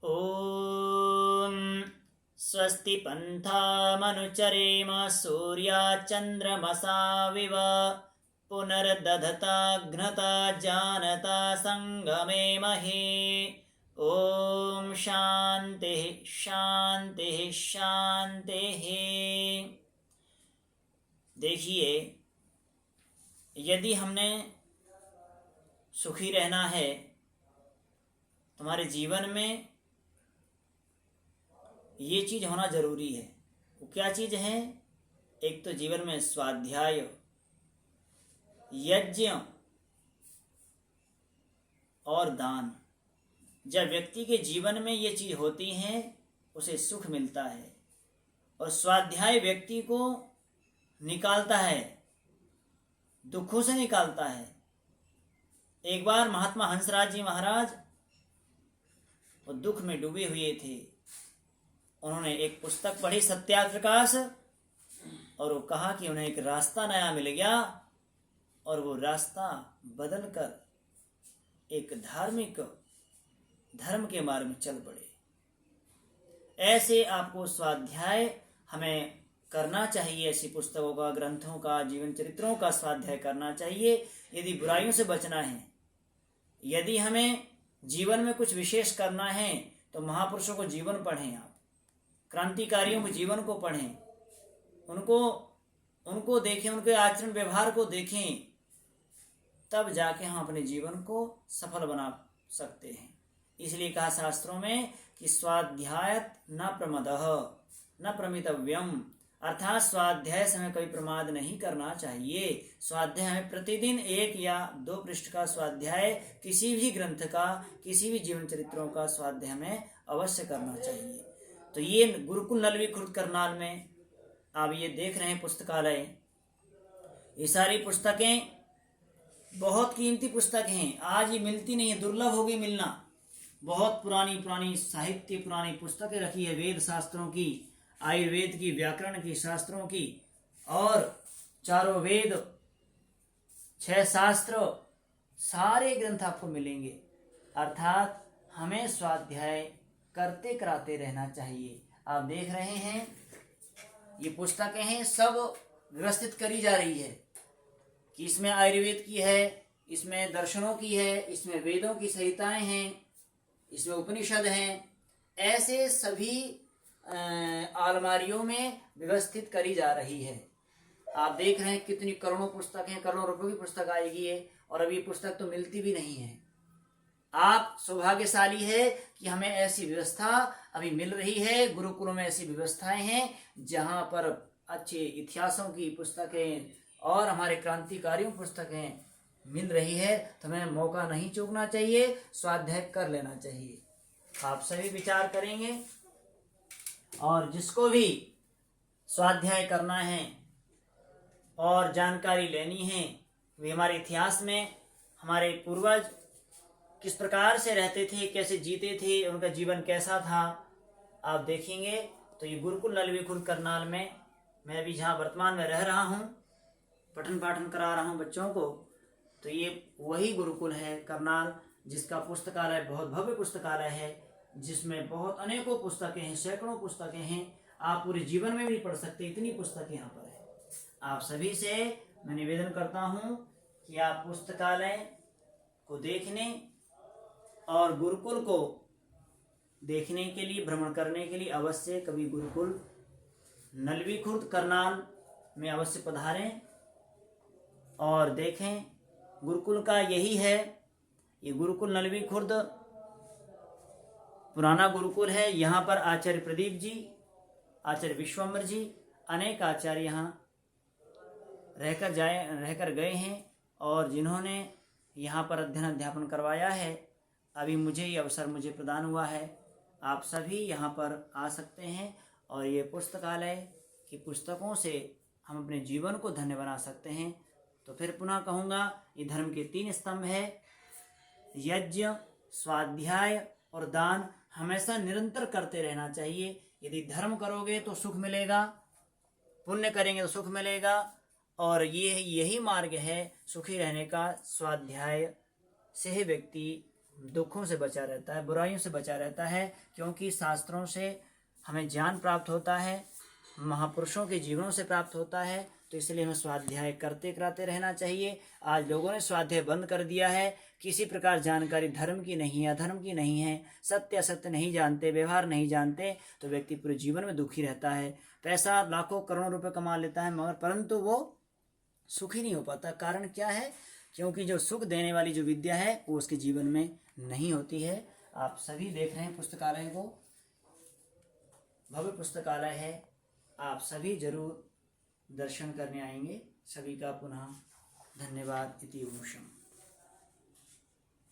ॐ स्वस्ति पन्थामनुचरेम सूर्याचन्द्रमसाविव पुनर्दधताघ्नता जानता संगमे महे। ॐ शान्तिः शान्तिः शान्तिः। देखिए, यदि हमने सुखी रहना है तुम्हारे जीवन में ये चीज़ होना जरूरी है। वो क्या चीज़ है? एक तो जीवन में स्वाध्याय, यज्ञ और दान। जब व्यक्ति के जीवन में ये चीज़ होती हैं उसे सुख मिलता है। और स्वाध्याय व्यक्ति को निकालता है, दुखों से निकालता है। एक बार महात्मा हंसराज जी महाराज वो दुख में डूबे हुए थे। उन्होंने एक पुस्तक पढ़ी, सत्याप्रकाश, और वो कहा कि उन्हें एक रास्ता नया मिल गया और वो रास्ता बदलकर एक धार्मिक धर्म के मार्ग में चल पड़े। ऐसे आपको स्वाध्याय हमें करना चाहिए। ऐसी पुस्तकों का, ग्रंथों का, जीवन चरित्रों का स्वाध्याय करना चाहिए यदि बुराइयों से बचना है। यदि हमें जीवन में कुछ विशेष करना है तो महापुरुषों को जीवन पढ़ें, आप क्रांतिकारियों के जीवन को पढ़ें, उनको देखें, उनके आचरण व्यवहार को देखें, तब जाके हम अपने जीवन को सफल बना सकते हैं। इसलिए कहा शास्त्रों में कि स्वाध्यायत न प्रमदः न प्रमितव्यम, अर्थात स्वाध्याय से हमें कभी प्रमाद नहीं करना चाहिए। स्वाध्याय हमें प्रतिदिन 1 या 2 पृष्ठ का स्वाध्याय, किसी भी ग्रंथ का, किसी भी जीवन चरित्रों का स्वाध्याय हमें अवश्य करना चाहिए। तो ये गुरुकुल नलवी खुर्द करनाल में आप ये देख रहे हैं पुस्तकालय, ये सारी पुस्तकें बहुत कीमती पुस्तक हैं। आज ये मिलती नहीं है, दुर्लभ हो गई मिलना। बहुत पुरानी साहित्य, पुरानी पुस्तकें रखी है, वेद शास्त्रों की, आयुर्वेद की, व्याकरण की, शास्त्रों की, और 4 वेद, 6 शास्त्र, सारे ग्रंथ आपको मिलेंगे। अर्थात हमें स्वाध्याय करते कराते रहना चाहिए। आप देख रहे हैं ये पुस्तकें हैं, सब व्यवस्थित करी जा रही है कि इसमें आयुर्वेद की है, इसमें दर्शनों की है, इसमें वेदों की संहिताएं हैं, इसमें उपनिषद हैं। ऐसे सभी अलमारियों में व्यवस्थित करी जा रही है। आप देख रहे हैं कितनी करोड़ों पुस्तकें, करोड़ों रुपए की पुस्तक आएगी है, और अभी पुस्तक तो मिलती भी नहीं है। आप सौभाग्यशाली है कि हमें ऐसी व्यवस्था अभी मिल रही है। गुरुकुलों में ऐसी व्यवस्थाएं हैं जहां पर अच्छे इतिहासों की पुस्तकें और हमारे क्रांतिकारियों पुस्तकें मिल रही है। तो हमें मौका नहीं चूकना चाहिए, स्वाध्याय कर लेना चाहिए। आप सभी विचार करेंगे, और जिसको भी स्वाध्याय करना है और जानकारी लेनी है, वे हमारे इतिहास में हमारे पूर्वज किस प्रकार से रहते थे, कैसे जीते थे, उनका जीवन कैसा था, आप देखेंगे। तो ये गुरुकुल नलवी खुर्द करनाल में मैं अभी जहाँ वर्तमान में रह रहा हूँ, पठन पाठन करा रहा हूँ बच्चों को, तो ये वही गुरुकुल है करनाल, जिसका पुस्तकालय बहुत भव्य पुस्तकालय है, जिसमें बहुत अनेकों पुस्तकें हैं, सैकड़ों पुस्तकें हैं। आप पूरे जीवन में भी पढ़ सकते, इतनी पुस्तकें यहाँ पर है। आप सभी से मैं निवेदन करता हूँ कि आप पुस्तकालय को देखने और गुरुकुल को देखने के लिए, भ्रमण करने के लिए अवश्य कभी गुरुकुल नलवी खुर्द करनाल में अवश्य पधारें और देखें। गुरुकुल का यही है, ये गुरुकुल नलवी खुर्द पुराना गुरुकुल है। यहाँ पर आचार्य प्रदीप जी, आचार्य विश्वम्बर जी, अनेक आचार्य यहाँ रहकर गए हैं, और जिन्होंने यहाँ पर अध्ययन अध्यापन करवाया है। अभी ये अवसर मुझे प्रदान हुआ है। आप सभी यहाँ पर आ सकते हैं, और ये पुस्तकालय की पुस्तकों से हम अपने जीवन को धन्य बना सकते हैं। तो फिर पुनः कहूँगा, ये धर्म के 3 स्तंभ है, यज्ञ, स्वाध्याय और दान। हमेशा निरंतर करते रहना चाहिए। यदि धर्म करोगे तो सुख मिलेगा, पुण्य करेंगे तो सुख मिलेगा, और यही मार्ग है सुखी रहने का। स्वाध्याय से ही व्यक्ति दुखों से बचा रहता है, बुराइयों से बचा रहता है, क्योंकि शास्त्रों से हमें ज्ञान प्राप्त होता है, महापुरुषों के जीवनों से प्राप्त होता है। तो इसलिए हमें स्वाध्याय करते कराते रहना चाहिए। आज लोगों ने स्वाध्याय बंद कर दिया है, किसी प्रकार जानकारी धर्म की नहीं है, अधर्म की नहीं है, सत्य असत्य नहीं जानते, व्यवहार नहीं जानते, तो व्यक्ति पूरे जीवन में दुखी रहता है। पैसा लाखों करोड़ों रुपए कमा लेता है, मगर परंतु वो सुखी नहीं हो पाता। कारण क्या है? क्योंकि जो सुख देने वाली जो विद्या है वो उसके जीवन में नहीं होती है। आप सभी देख रहे हैं पुस्तकालय को, भव्य पुस्तकालय है, आप सभी जरूर दर्शन करने आएंगे। सभी का पुनः धन्यवाद। इति उमुषम।